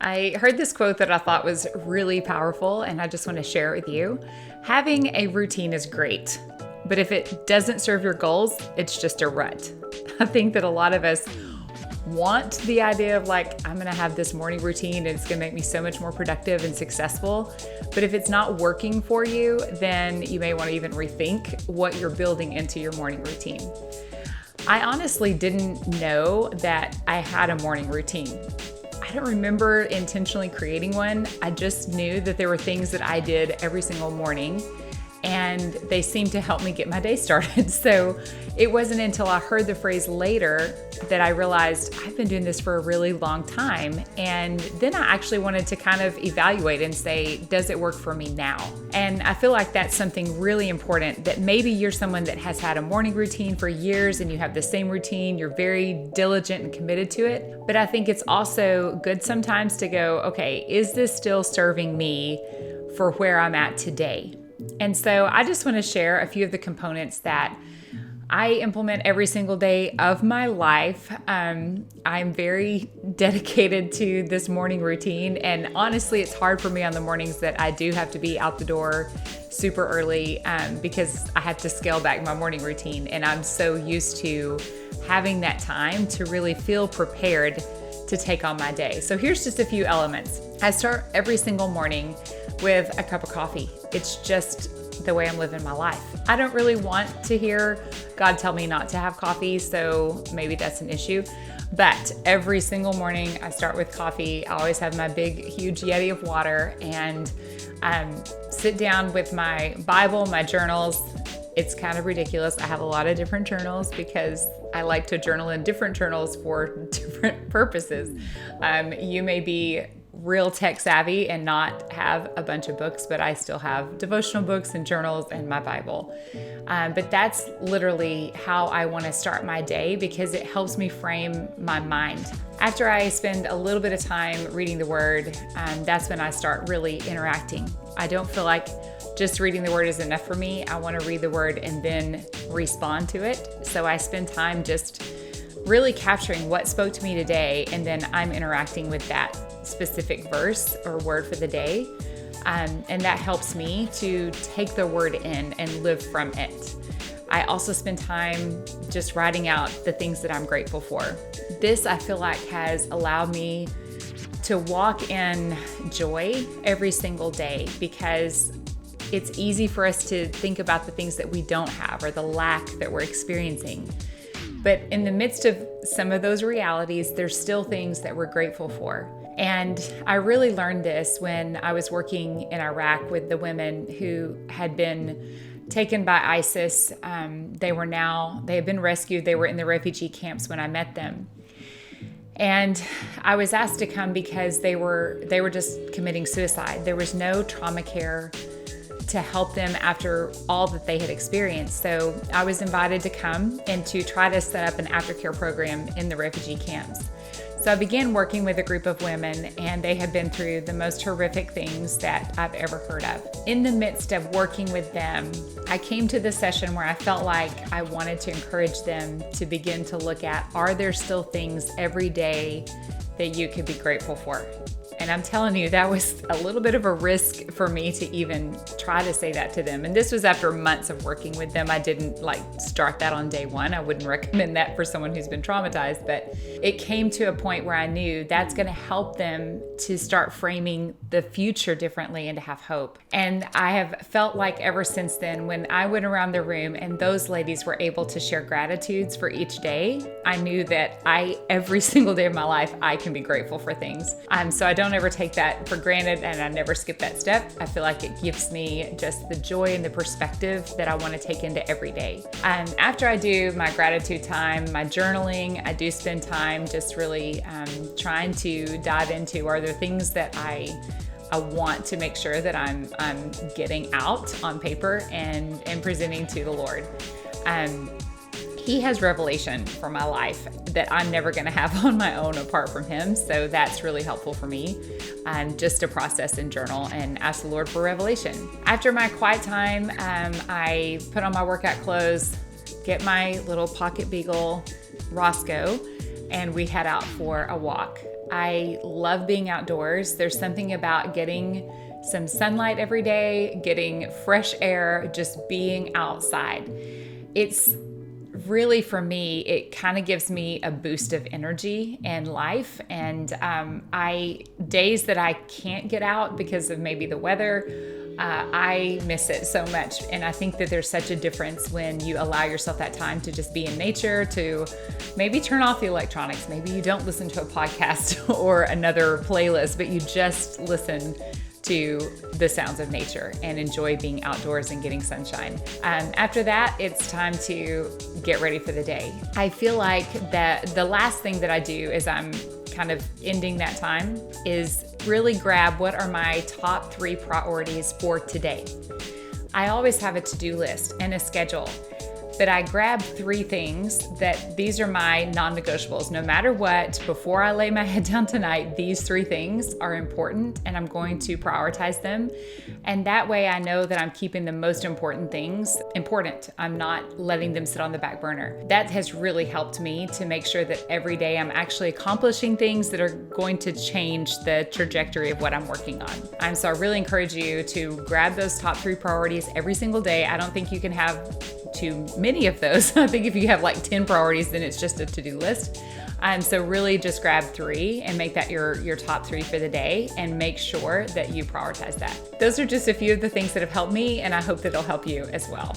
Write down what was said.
I heard this quote that I thought was really powerful, and I just want to share it with you. Having a routine is great, but if it doesn't serve your goals, it's just a rut. I think that a lot of us want the idea of I'm going to have this morning routine and it's going to make me so much more productive and successful. But if it's not working for you, then you may want to even rethink what you're building into your morning routine. I honestly didn't know that I had a morning routine. I don't remember intentionally creating one. I just knew that there were things that I did every single morning, and they seemed to help me get my day started. So it wasn't until I heard the phrase later that I realized I've been doing this for a really long time. And then I actually wanted to kind of evaluate and say, does it work for me now? And I feel like that's something really important, that maybe you're someone that has had a morning routine for years and you have the same routine, you're very diligent and committed to it. But I think it's also good sometimes to go, okay, is this still serving me for where I'm at today? And so I just want to share a few of the components that I implement every single day of my life. I'm very dedicated to this morning routine. And honestly, it's hard for me on the mornings that I do have to be out the door super early because I have to scale back my morning routine. And I'm so used to having that time to really feel prepared to take on my day. So here's just a few elements. I start every single morning with a cup of coffee. It's just the way I'm living my life. I don't really want to hear God tell me not to have coffee, so maybe that's an issue. But every single morning I start with coffee. I always have my big, huge Yeti of water and sit down with my Bible, my journals. It's kind of ridiculous. I have a lot of different journals because I like to journal in different journals for different purposes. You may be real tech savvy and not have a bunch of books, but I still have devotional books and journals and my Bible. But that's literally how I want to start my day because it helps me frame my mind. After I spend a little bit of time reading the Word, that's when I start really interacting. I don't feel like just reading the Word is enough for me. I want to read the Word and then respond to it. So I spend time just really capturing what spoke to me today, and then I'm interacting with that specific verse or word for the day. And that helps me to take the word in and live from it. I also spend time just writing out the things that I'm grateful for. This, I feel like, has allowed me to walk in joy every single day because it's easy for us to think about the things that we don't have or the lack that we're experiencing. But in the midst of some of those realities, there's still things that we're grateful for. And I really learned this when I was working in Iraq with the women who had been taken by ISIS. They had been rescued. They were in the refugee camps when I met them. And I was asked to come because they were just committing suicide. There was no trauma care to help them after all that they had experienced. So I was invited to come and to try to set up an aftercare program in the refugee camps. So I began working with a group of women, and they had been through the most horrific things that I've ever heard of. In the midst of working with them, I came to the session where I felt like I wanted to encourage them to begin to look at, are there still things every day that you could be grateful for? And I'm telling you, that was a little bit of a risk for me to even try to say that to them. And this was after months of working with them. I didn't start that on day one. I wouldn't recommend that for someone who's been traumatized, but it came to a point where I knew that's going to help them to start framing the future differently and to have hope. And I have felt like ever since then, when I went around the room and those ladies were able to share gratitudes for each day, I knew that every single day of my life, I can be grateful for things. So I don't ever take that for granted, and I never skip that step. I feel like it gives me just the joy and the perspective that I want to take into every day. After I do my gratitude time, my journaling, I do spend time just really trying to dive into, are there things that I want to make sure that I'm getting out on paper and presenting to the Lord. He has revelation for my life that I'm never going to have on my own apart from him. So that's really helpful for me, just to process and journal and ask the Lord for revelation. After my quiet time, I put on my workout clothes, get my little pocket beagle, Roscoe, and we head out for a walk. I love being outdoors. There's something about getting some sunlight every day, getting fresh air, just being outside. It's really, for me, it kind of gives me a boost of energy and life. And days that I can't get out because of maybe the weather, I miss it so much. And I think that there's such a difference when you allow yourself that time to just be in nature, to maybe turn off the electronics. Maybe you don't listen to a podcast or another playlist, but you just listen to the sounds of nature and enjoy being outdoors and getting sunshine. After that, it's time to get ready for the day. I feel like that the last thing that I do as I'm kind of ending that time is really grab what are my top 3 priorities for today. I always have a to-do list and a schedule, but I grab 3 things that these are my non-negotiables. No matter what, before I lay my head down tonight, these 3 things are important and I'm going to prioritize them. And that way I know that I'm keeping the most important things important. I'm not letting them sit on the back burner. That has really helped me to make sure that every day I'm actually accomplishing things that are going to change the trajectory of what I'm working on. So I really encourage you to grab those top 3 priorities every single day. I don't think you can have too many of those. I think if you have like 10 priorities, then it's just a to-do list. So really just grab 3 and make that your top 3 for the day and make sure that you prioritize that. Those are just a few of the things that have helped me, and I hope that it'll help you as well.